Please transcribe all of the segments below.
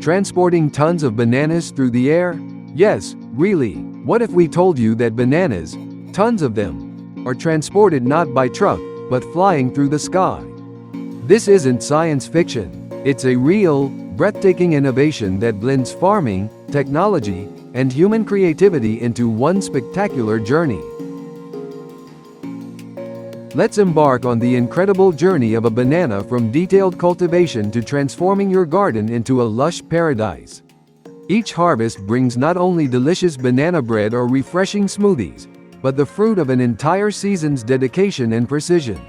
Transporting tons of bananas through the air? Yes, really. What if we told you that bananas, tons of them, are transported not by truck, but flying through the sky? This isn't science fiction. It's a real, breathtaking innovation that blends farming, technology, and human creativity into one spectacular journey. Let's embark on the incredible journey of a banana from detailed cultivation to transforming your garden into a lush paradise. Each harvest brings not only delicious banana bread or refreshing smoothies, but the fruit of an entire season's dedication and precision.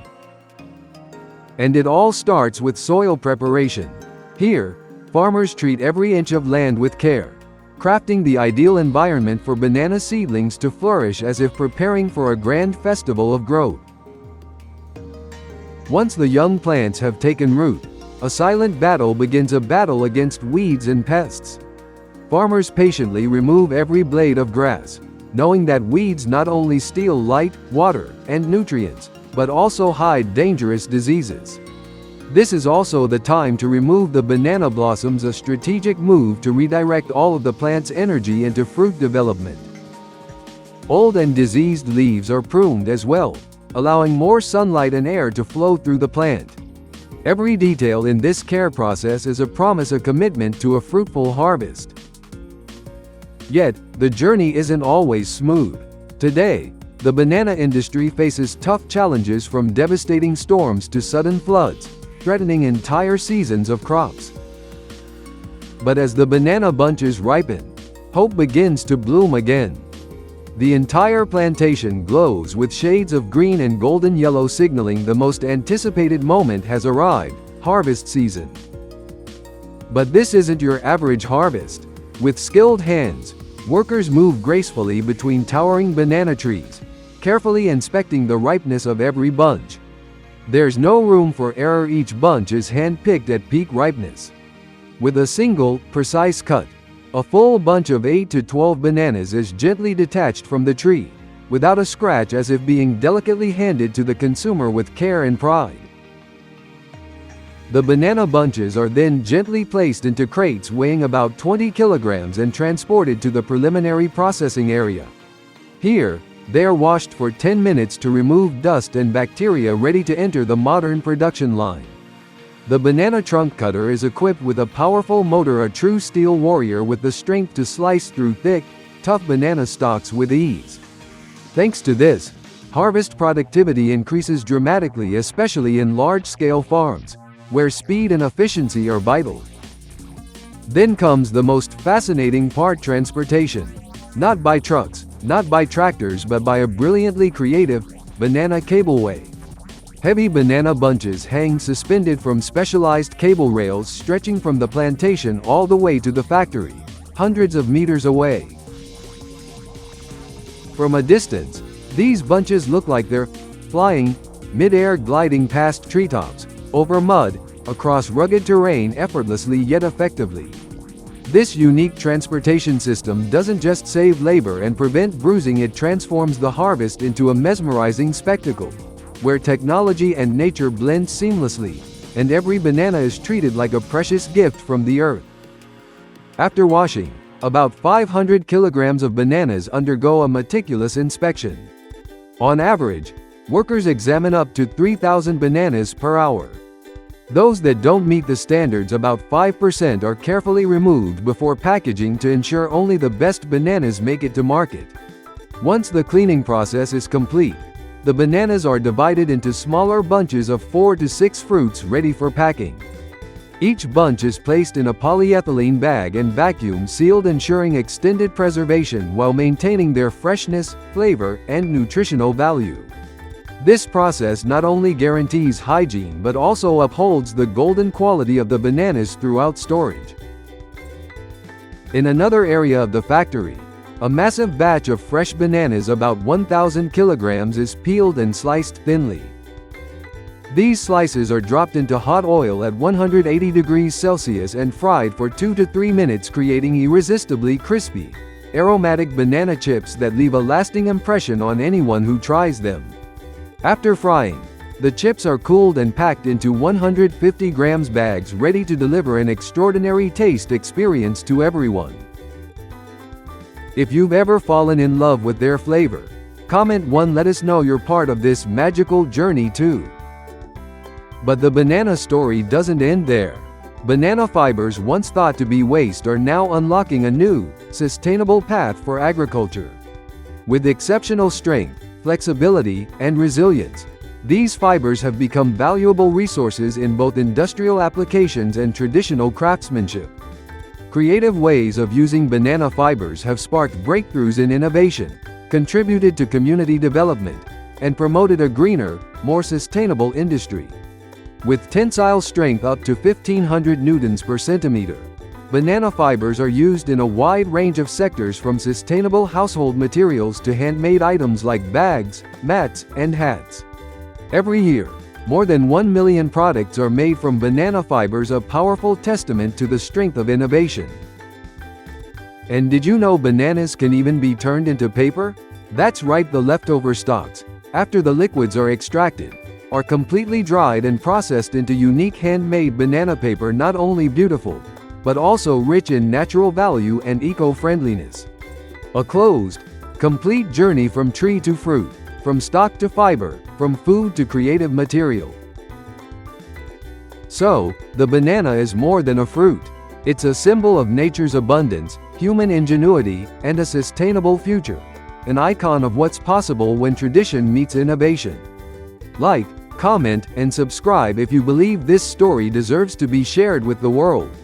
And it all starts with soil preparation. Here, farmers treat every inch of land with care, crafting the ideal environment for banana seedlings to flourish as if preparing for a grand festival of growth. Once the young plants have taken root, a silent battle begins, a battle against weeds and pests. Farmers patiently remove every blade of grass, knowing that weeds not only steal light, water, and nutrients, but also hide dangerous diseases. This is also the time to remove the banana blossoms, a strategic move to redirect all of the plant's energy into fruit development. Old and diseased leaves are pruned as well, allowing more sunlight and air to flow through the plant. Every detail in this care process is a promise, a commitment to a fruitful harvest. Yet, the journey isn't always smooth. Today, the banana industry faces tough challenges, from devastating storms to sudden floods, threatening entire seasons of crops. But as the banana bunches ripen, hope begins to bloom again. The entire plantation glows with shades of green and golden yellow, signaling the most anticipated moment has arrived: harvest season. But this isn't your average harvest. With skilled hands, workers move gracefully between towering banana trees, carefully inspecting the ripeness of every bunch. There's no room for error. Each bunch is hand-picked at peak ripeness. With a single, precise cut, a full bunch of 8 to 12 bananas is gently detached from the tree, without a scratch, as if being delicately handed to the consumer with care and pride. The banana bunches are then gently placed into crates weighing about 20 kilograms and transported to the preliminary processing area. Here, they are washed for 10 minutes to remove dust and bacteria, ready to enter the modern production line. The banana trunk cutter is equipped with a powerful motor, a true steel warrior with the strength to slice through thick, tough banana stalks with ease. Thanks to this, harvest productivity increases dramatically, especially in large-scale farms, where speed and efficiency are vital. Then comes the most fascinating part: transportation. Not by trucks, not by tractors, but by a brilliantly creative banana cableway. Heavy banana bunches hang suspended from specialized cable rails stretching from the plantation all the way to the factory, hundreds of meters away. From a distance, these bunches look like they're flying, mid-air, gliding past treetops, over mud, across rugged terrain, effortlessly yet effectively. This unique transportation system doesn't just save labor and prevent bruising, it transforms the harvest into a mesmerizing spectacle, where technology and nature blend seamlessly, and every banana is treated like a precious gift from the earth. After washing, about 500 kilograms of bananas undergo a meticulous inspection. On average, workers examine up to 3,000 bananas per hour. Those that don't meet the standards, about 5%, are carefully removed before packaging to ensure only the best bananas make it to market. Once the cleaning process is complete, the bananas are divided into smaller bunches of 4 to 6 fruits ready for packing. Each bunch is placed in a polyethylene bag and vacuum sealed, ensuring extended preservation while maintaining their freshness, flavor, and nutritional value. This process not only guarantees hygiene but also upholds the golden quality of the bananas throughout storage. In another area of the factory, a massive batch of fresh bananas, about 1,000 kilograms, is peeled and sliced thinly. These slices are dropped into hot oil at 180 degrees Celsius and fried for 2 to 3 minutes, creating irresistibly crispy, aromatic banana chips that leave a lasting impression on anyone who tries them. After frying, The chips are cooled and packed into 150 grams bags ready to deliver an extraordinary taste experience to everyone. If you've ever fallen in love with their flavor, comment 1. Let us know you're part of this magical journey too. But the banana story doesn't end there. Banana fibers, once thought to be waste, are now unlocking a new, sustainable path for agriculture. With exceptional strength, flexibility, and resilience, these fibers have become valuable resources in both industrial applications and traditional craftsmanship. Creative ways of using banana fibers have sparked breakthroughs in innovation, contributed to community development, and promoted a greener, more sustainable industry. With tensile strength up to 1500 newtons per centimeter, banana fibers are used in a wide range of sectors, from sustainable household materials to handmade items like bags, mats, and hats. Every year, more than 1 million products are made from banana fibers, a powerful testament to the strength of innovation. And did you know bananas can even be turned into paper? That's right, the leftover stalks, after the liquids are extracted, are completely dried and processed into unique handmade banana paper, not only beautiful, but also rich in natural value and eco-friendliness. A closed, complete journey from tree to fruit, from stock to fiber, from food to creative material. So, the banana is more than a fruit. It's a symbol of nature's abundance, human ingenuity, and a sustainable future. An icon of what's possible when tradition meets innovation. Like, comment, and subscribe if you believe this story deserves to be shared with the world.